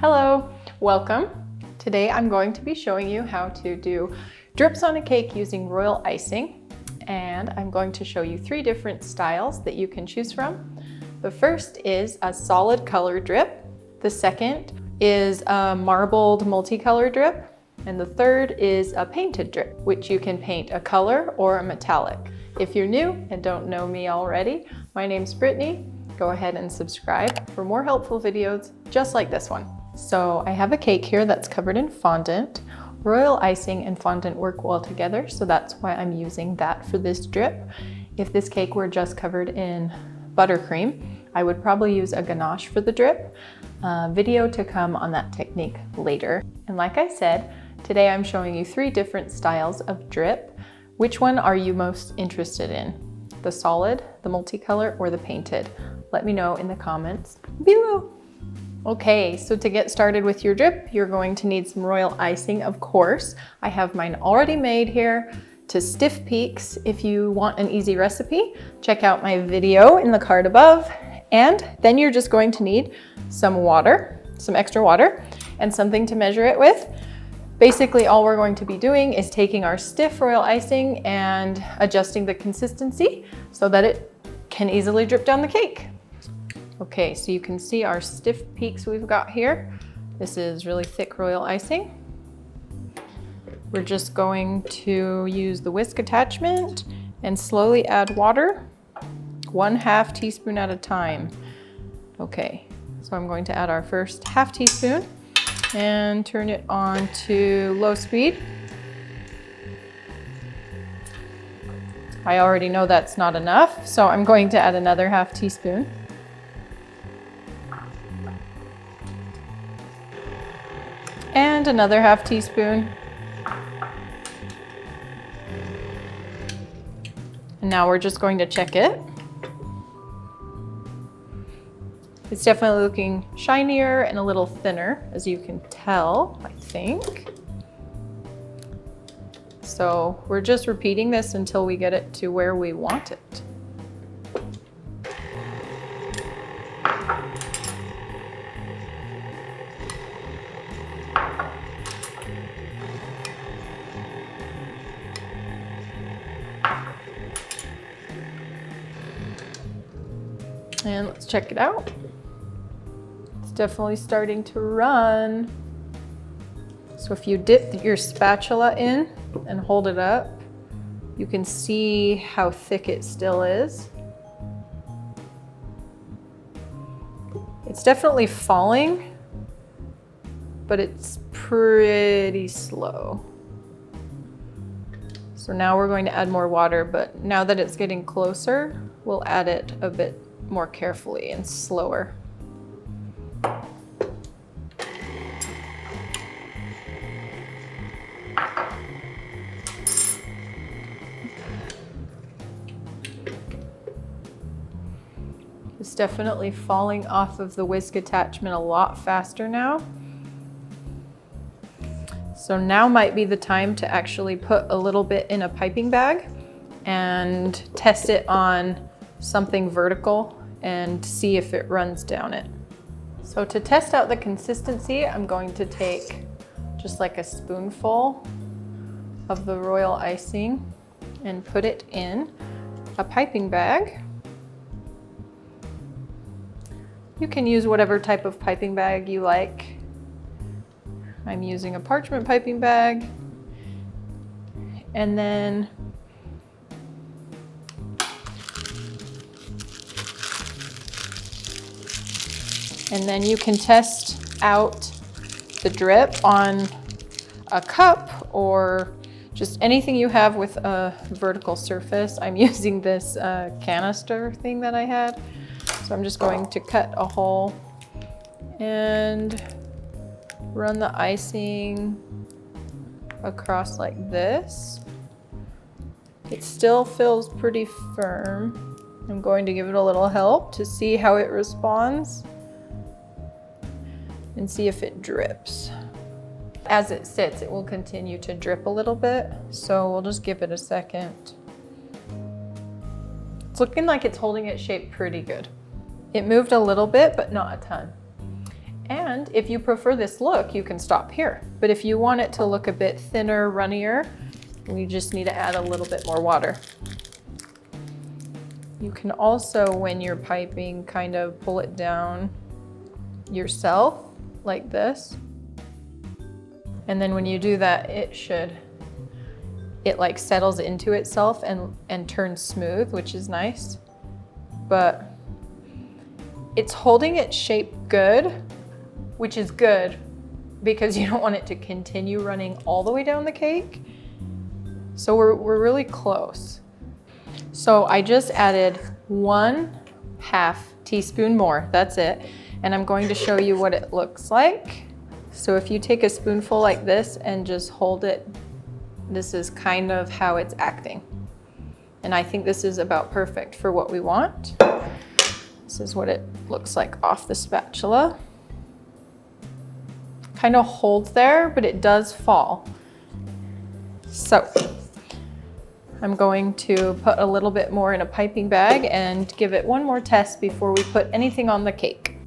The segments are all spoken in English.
Hello, welcome. Today I'm going to be showing you how to do drips on a cake using royal icing, and I'm going to show you 3 different styles that you can choose from. The first is a solid color drip, the second is a marbled multicolor drip, and the third is a painted drip, which you can paint a color or a metallic. If you're new and don't know me already, my name's Brittnee. Go ahead and subscribe for more helpful videos just like this one. So I have a cake here that's covered in fondant. Royal icing and fondant work well together, so that's why I'm using that for this drip. If this cake were just covered in buttercream, I would probably use a ganache for the drip. Video to come on that technique later. And like I said, today I'm showing you 3 different styles of drip. Which one are you most interested in? The solid, the multicolor, or the painted? Let me know in the comments below. Okay, so to get started with your drip, you're going to need some royal icing, of course. I have mine already made here to stiff peaks. If you want an easy recipe, check out my video in the card above. And then you're just going to need some water, some extra water, and something to measure it with. Basically, all we're going to be doing is taking our stiff royal icing and adjusting the consistency so that it can easily drip down the cake. Okay, so you can see our stiff peaks we've got here. This is really thick royal icing. We're just going to use the whisk attachment and slowly add water, 1/2 teaspoon at a time. Okay, so I'm going to add our first 1/2 teaspoon and turn it on to low speed. I already know that's not enough, so I'm going to add another 1/2 teaspoon. And another 1/2 teaspoon. And now we're just going to check it. It's definitely looking shinier and a little thinner, as you can tell, I think. So we're just repeating this until we get it to where we want it. And let's check it out. It's definitely starting to run. So if you dip your spatula in and hold it up, you can see how thick it still is. It's definitely falling, but it's pretty slow. So now we're going to add more water, but now that it's getting closer, we'll add it a bit more carefully and slower. It's definitely falling off of the whisk attachment a lot faster now. So now might be the time to actually put a little bit in a piping bag and test it on something vertical and see if it runs down it. So to test out the consistency, I'm going to take just like a spoonful of the royal icing and put it in a piping bag. You can use whatever type of piping bag you like. I'm using a parchment piping bag. And then you can test out the drip on a cup or just anything you have with a vertical surface. I'm using this canister thing that I had. So I'm just going to cut a hole and run the icing across like this. It still feels pretty firm. I'm going to give it a little help to see how it responds and see if it drips. As it sits, it will continue to drip a little bit, so we'll just give it a second. It's looking like it's holding its shape pretty good. It moved a little bit, but not a ton. And if you prefer this look, you can stop here. But if you want it to look a bit thinner, runnier, we just need to add a little bit more water. You can also, when you're piping, kind of pull it down yourself like this. And then when you do that, it like settles into itself and turns smooth, which is nice. But it's holding its shape good, which is good because you don't want it to continue running all the way down the cake. So we're really close. So I just added 1/2 teaspoon more, that's it. And I'm going to show you what it looks like. So if you take a spoonful like this and just hold it, this is kind of how it's acting. And I think this is about perfect for what we want. This is what it looks like off the spatula. Kind of holds there, but it does fall. So I'm going to put a little bit more in a piping bag and give it one more test before we put anything on the cake.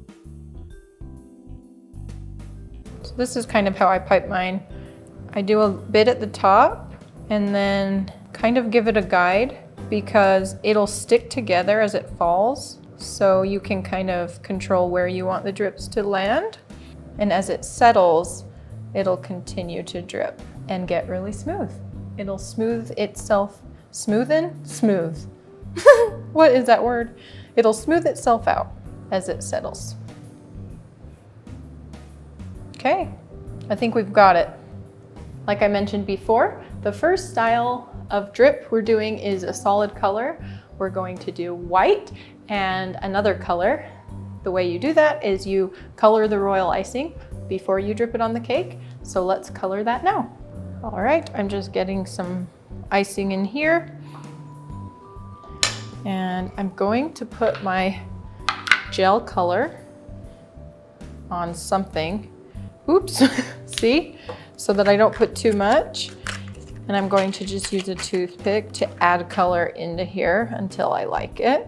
So this is kind of how I pipe mine. I do a bit at the top and then kind of give it a guide because it'll stick together as it falls. So you can kind of control where you want the drips to land. And as it settles, it'll continue to drip and get really smooth. It'll smooth itself, smooth. What is that word? It'll smooth itself out as it settles. Okay, I think we've got it. Like I mentioned before, the first style of drip we're doing is a solid color. We're going to do white and another color. The way you do that is you color the royal icing before you drip it on the cake. So let's color that now. All right, I'm just getting some icing in here. And I'm going to put my gel color on something. Oops, see? So that I don't put too much. And I'm going to just use a toothpick to add color into here until I like it.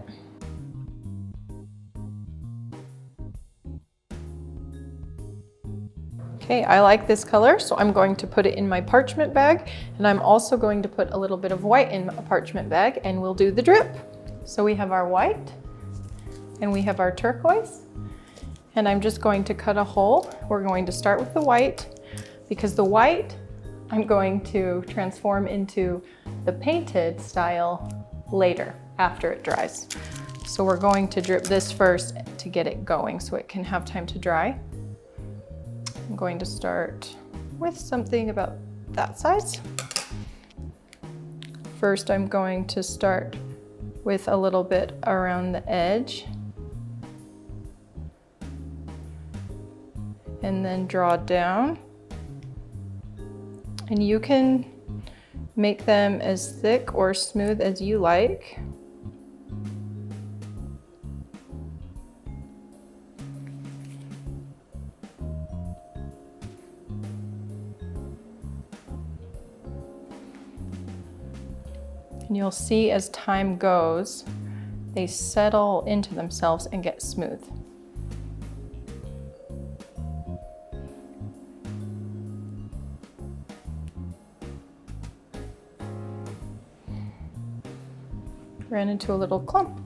Okay, I like this color, so I'm going to put it in my parchment bag, and I'm also going to put a little bit of white in a parchment bag, and we'll do the drip. So we have our white, and we have our turquoise, and I'm just going to cut a hole. We're going to start with the white, because the white I'm going to transform into the painted style later, after it dries. So we're going to drip this first to get it going so it can have time to dry. I'm going to start with something about that size. First, I'm going to start with a little bit around the edge and then draw down. And you can make them as thick or smooth as you like. And you'll see as time goes, they settle into themselves and get smooth. Ran into a little clump.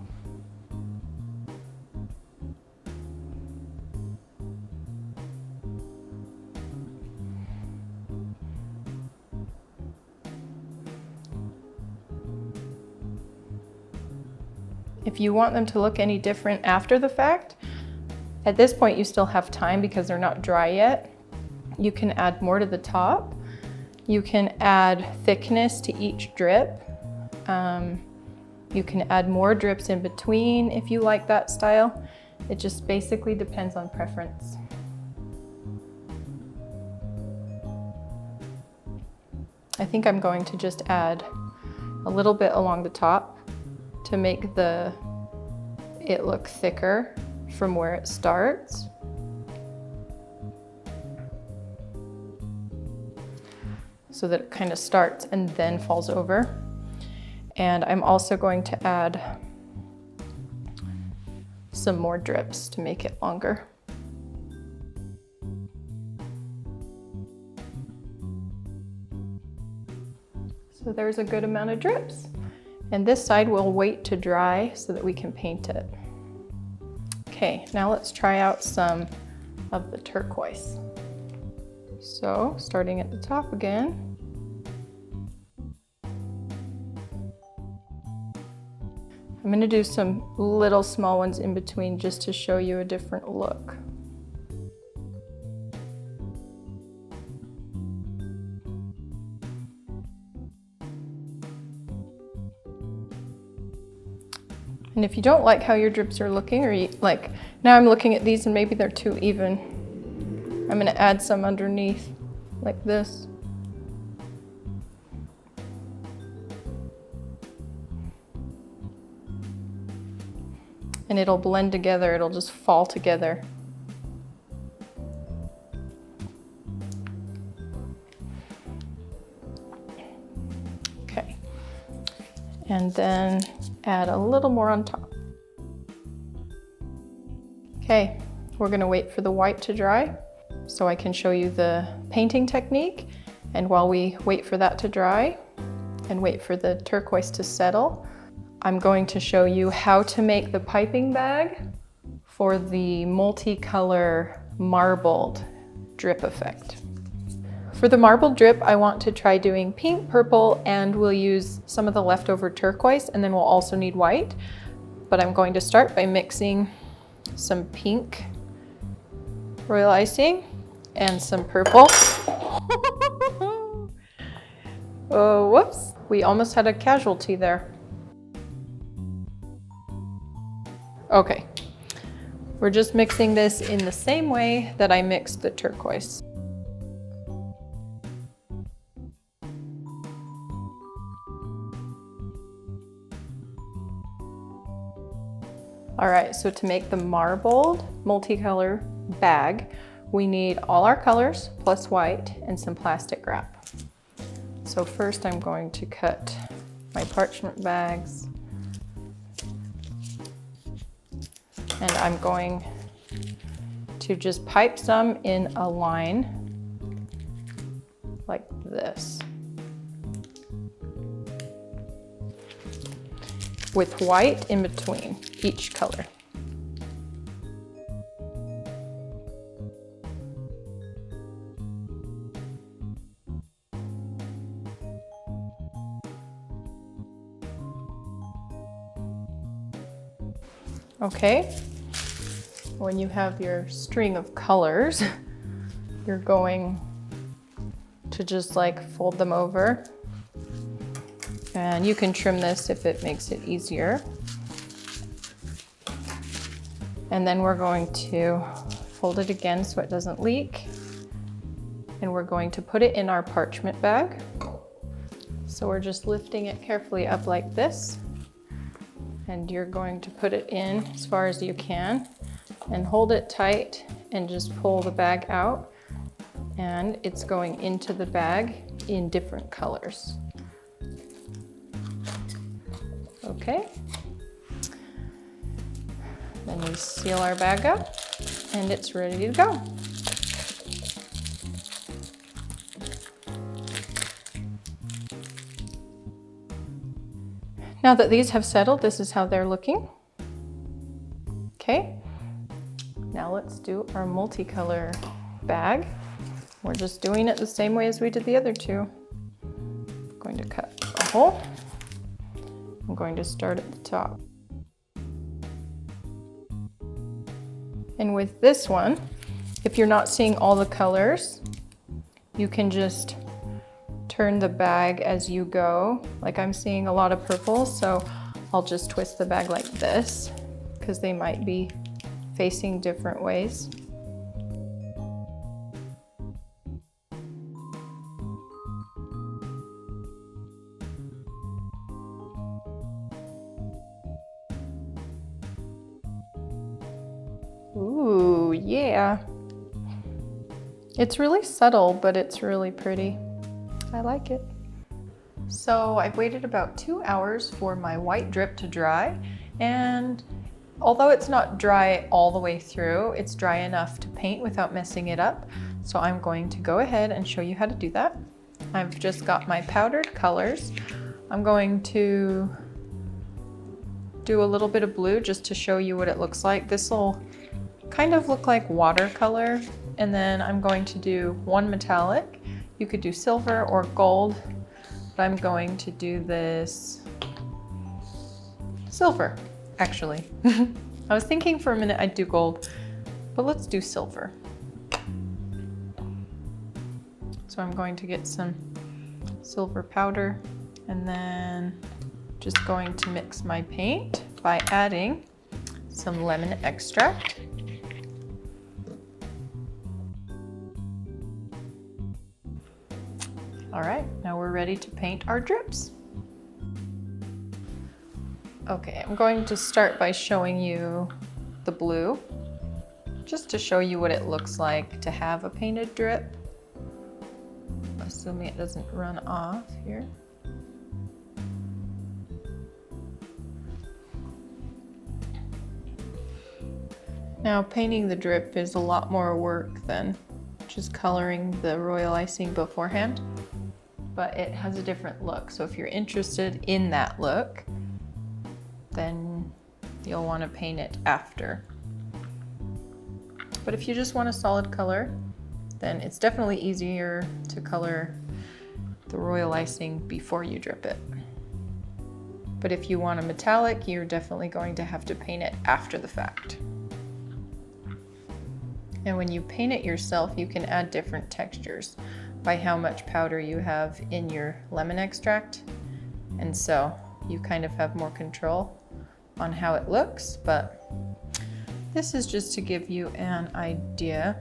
If you want them to look any different after the fact, at this point you still have time because they're not dry yet. You can add more to the top. You can add thickness to each drip. You can add more drips in between if you like that style. It just basically depends on preference. I think I'm going to just add a little bit along the top to make it look thicker from where it starts. So that it kind of starts and then falls over. And I'm also going to add some more drips to make it longer. So there's a good amount of drips. And this side we'll wait to dry so that we can paint it. Okay, now let's try out some of the turquoise. So starting at the top again. I'm going to do some little small ones in between just to show you a different look. And if you don't like how your drips are looking, or like now I'm looking at these and maybe they're too even, I'm going to add some underneath like this. And it'll blend together, it'll just fall together. Okay, and then add a little more on top. Okay, we're gonna wait for the white to dry so I can show you the painting technique. And while we wait for that to dry and wait for the turquoise to settle, I'm going to show you how to make the piping bag for the multicolor marbled drip effect. For the marbled drip, I want to try doing pink, purple, and we'll use some of the leftover turquoise, and then we'll also need white. But I'm going to start by mixing some pink royal icing and some purple. Oh, whoops. We almost had a casualty there. Okay, we're just mixing this in the same way that I mixed the turquoise. All right, so to make the marbled multicolor bag, we need all our colors plus white and some plastic wrap. So first I'm going to cut my parchment bags. And I'm going to just pipe some in a line like this, with white in between each color. Okay. When you have your string of colors, you're going to just like fold them over. And you can trim this if it makes it easier. And then we're going to fold it again so it doesn't leak. And we're going to put it in our parchment bag. So we're just lifting it carefully up like this. And you're going to put it in as far as you can. And hold it tight and just pull the bag out, and it's going into the bag in different colors. Okay. Then we seal our bag up and it's ready to go. Now that these have settled, this is how they're looking. Okay. Now let's do our multicolor bag. We're just doing it the same way as we did the other two. I'm going to cut a hole. I'm going to start at the top. And with this one, if you're not seeing all the colors, you can just turn the bag as you go. Like I'm seeing a lot of purple, so I'll just twist the bag like this because they might be facing different ways. Ooh, yeah. It's really subtle, but it's really pretty. I like it. So I've waited about 2 hours for my white drip to dry, and although it's not dry all the way through, it's dry enough to paint without messing it up. So I'm going to go ahead and show you how to do that. I've just got my powdered colors. I'm going to do a little bit of blue just to show you what it looks like. This will kind of look like watercolor. And then I'm going to do one metallic. You could do silver or gold, but I'm going to do this silver, actually. I was thinking for a minute I'd do gold, but let's do silver. So I'm going to get some silver powder and then just going to mix my paint by adding some lemon extract. All right, now we're ready to paint our drips. Okay, I'm going to start by showing you the blue, just to show you what it looks like to have a painted drip, assuming it doesn't run off here. Now, painting the drip is a lot more work than just coloring the royal icing beforehand, but it has a different look. So if you're interested in that look, then you'll want to paint it after. But if you just want a solid color, then it's definitely easier to color the royal icing before you drip it. But if you want a metallic, you're definitely going to have to paint it after the fact. And when you paint it yourself, you can add different textures by how much powder you have in your lemon extract. And so you kind of have more control on how it looks, but this is just to give you an idea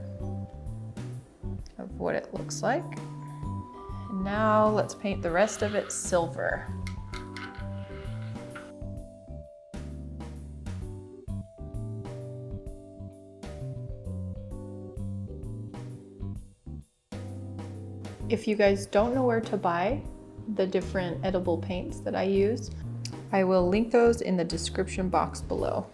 of what it looks like. And now let's paint the rest of it silver. If you guys don't know where to buy the different edible paints that I use, I will link those in the description box below.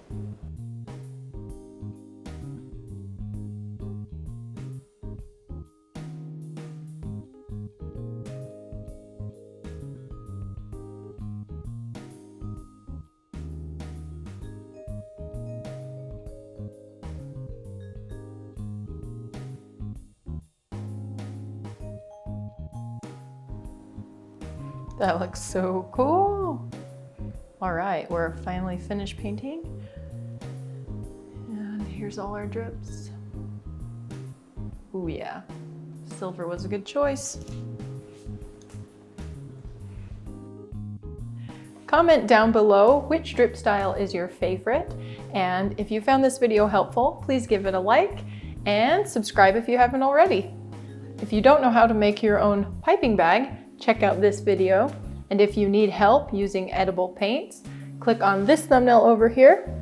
That looks so cool. All right, we're finally finished painting. And here's all our drips. Ooh yeah, silver was a good choice. Comment down below which drip style is your favorite. And if you found this video helpful, please give it a like and subscribe if you haven't already. If you don't know how to make your own piping bag, check out this video. And if you need help using edible paints, click on this thumbnail over here.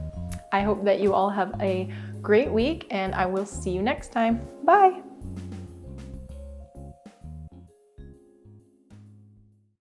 I hope that you all have a great week and I will see you next time. Bye.